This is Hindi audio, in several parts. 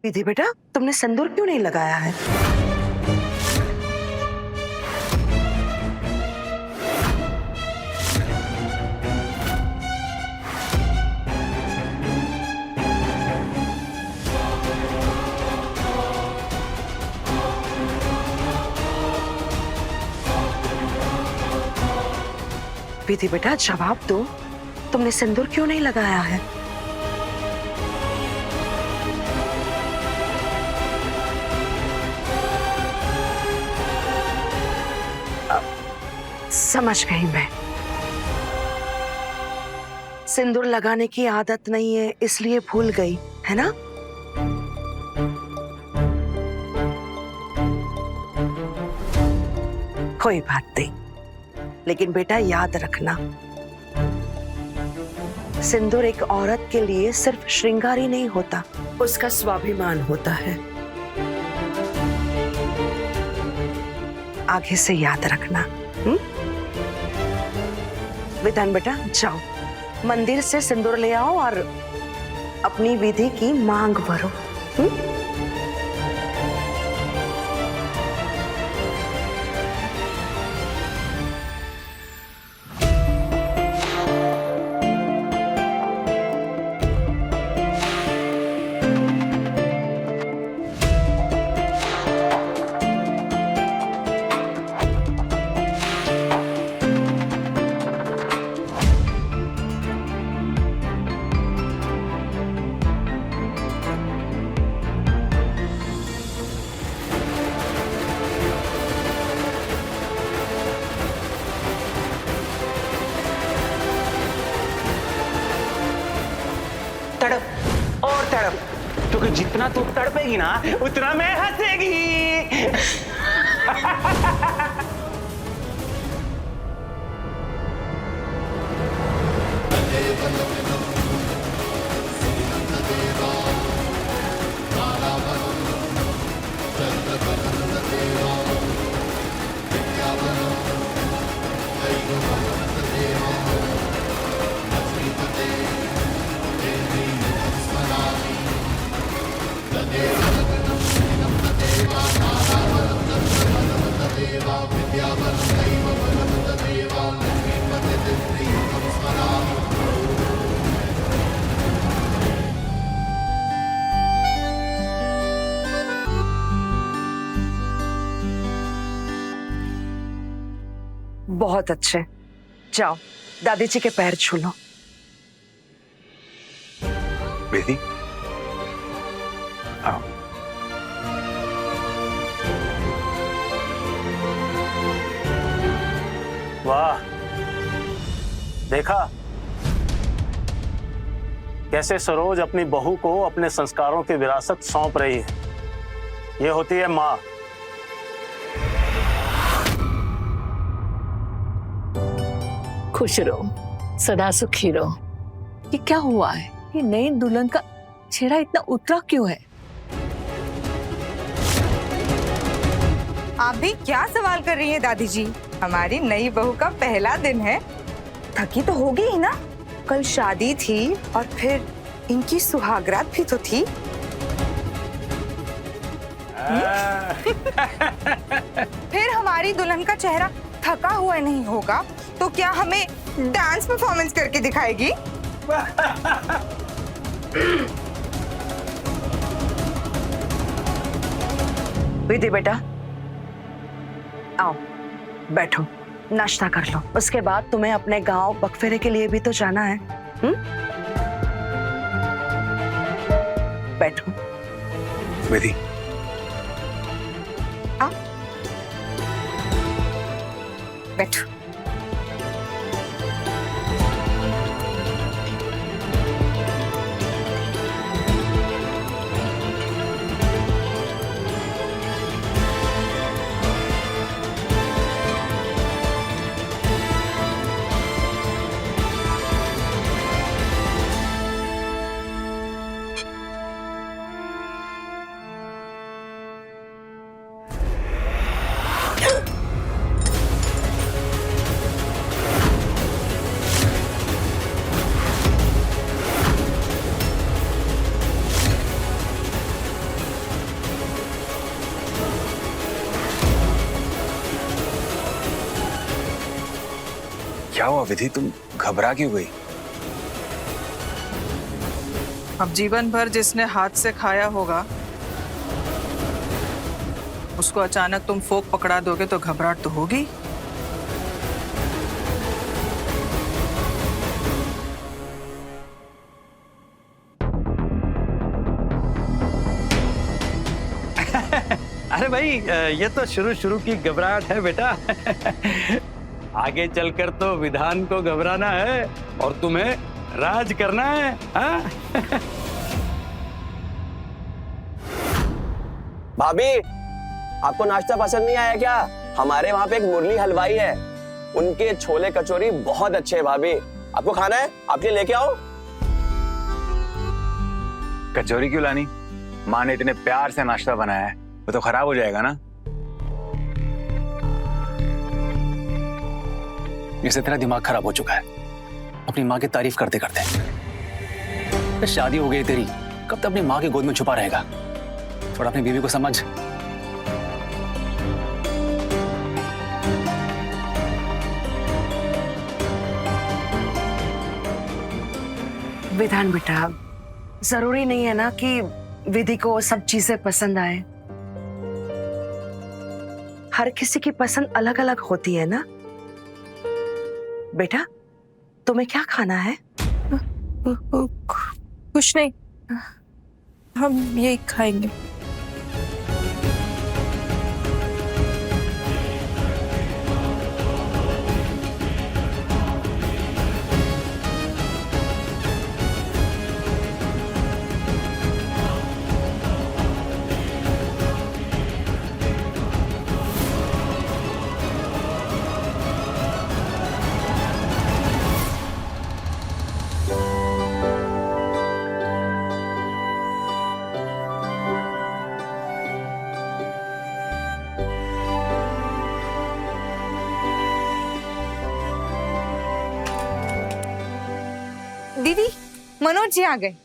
विधि बेटा, तुमने सिंदूर क्यों नहीं लगाया है? विधि बेटा, जवाब दो, तुमने सिंदूर क्यों नहीं लगाया है? समझ गई मैं। सिंदूर लगाने की आदत नहीं है इसलिए भूल गई, है ना? कोई बात नहीं, लेकिन बेटा याद रखना, सिंदूर एक औरत के लिए सिर्फ श्रृंगार ही नहीं होता, उसका स्वाभिमान होता है। आगे से याद रखना। विधान बेटा, जाओ मंदिर से सिंदूर ले आओ और अपनी विधि की मांग भरो। तड़प और तड़प, क्योंकि जितना तू तड़पेगी ना उतना मैं हंसेगी। बहुत अच्छे, जाओ दादी जी के पैर छू लो। विधि, आओ। वाह, देखा कैसे सरोज अपनी बहू को अपने संस्कारों की विरासत सौंप रही है। ये होती है माँ। खुश रहो, सदा सुखी रहो। ये क्या हुआ है? ये नई दुल्हन का चेहरा इतना उतरा क्यों है? आप भी क्या सवाल कर रही हैं दादी जी? हमारी नई बहू का पहला दिन है, थकी तो होगी ही ना। कल शादी थी और फिर इनकी सुहागरात भी तो थी। फिर हमारी दुल्हन का चेहरा थका हुआ नहीं होगा तो क्या हमें डांस परफॉर्मेंस करके दिखाएगी? विधि बेटा, आओ बैठो, नाश्ता कर लो। उसके बाद तुम्हें अपने गांव बकफेरे के लिए भी तो जाना है। बैठो। विधि, बैठो। क्या हुआ विधि, तुम घबरा क्यों गई? अब जीवन भर जिसने हाथ से खाया होगा उसको अचानक तुम फोक पकड़ा दोगे तो घबराहट तो होगी। अरे भाई ये तो शुरू की घबराहट है बेटा। आगे चलकर तो विधान को घबराना है और तुम्हें राज करना है। हाँ? भाभी, आपको नाश्ता पसंद नहीं आया क्या? हमारे वहाँ पे एक मुरली हलवाई है, उनके छोले कचौरी बहुत अच्छे हैं भाभी। आपको खाना है? आपके लिए लेके आओ। कचौरी क्यों लानी? माँ ने इतने प्यार से नाश्ता बनाया है, वो तो खराब हो जाएगा ना। इससे तेरा दिमाग खराब हो चुका है अपनी माँ की तारीफ करते करते। शादी हो गई तेरी, कब तक अपनी माँ की गोद में छुपा रहेगा? थोड़ा अपनी बीवी को समझ। विधान बेटा, जरूरी नहीं है ना कि विधि को सब चीजें पसंद आए। हर किसी की पसंद अलग अलग होती है ना। बेटा, तुम्हें क्या खाना है? कुछ नहीं, हम यही खाएंगे। दीदी, मनोज जी आ गए।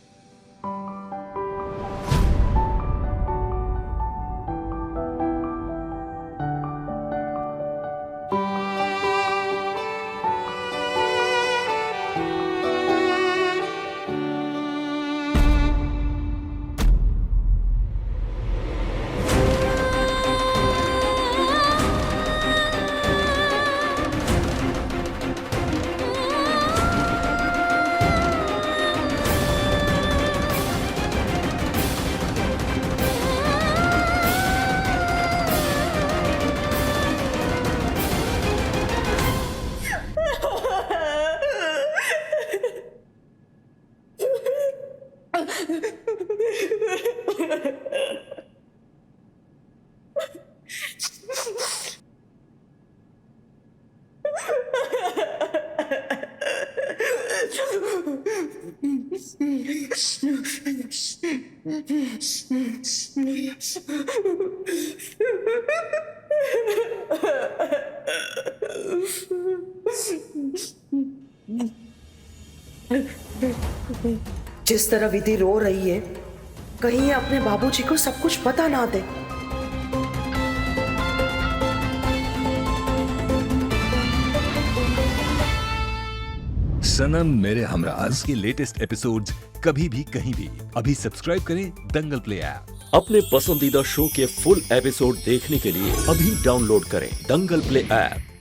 जिस तरह विधि रो रही है, कहीं ये अपने बाबूजी को सब कुछ पता ना दे। सनम मेरे हमराज के लेटेस्ट एपिसोड्स कभी भी कहीं भी अभी सब्सक्राइब करें दंगल प्ले ऐप। अपने पसंदीदा शो के फुल एपिसोड देखने के लिए अभी डाउनलोड करें दंगल प्ले ऐप।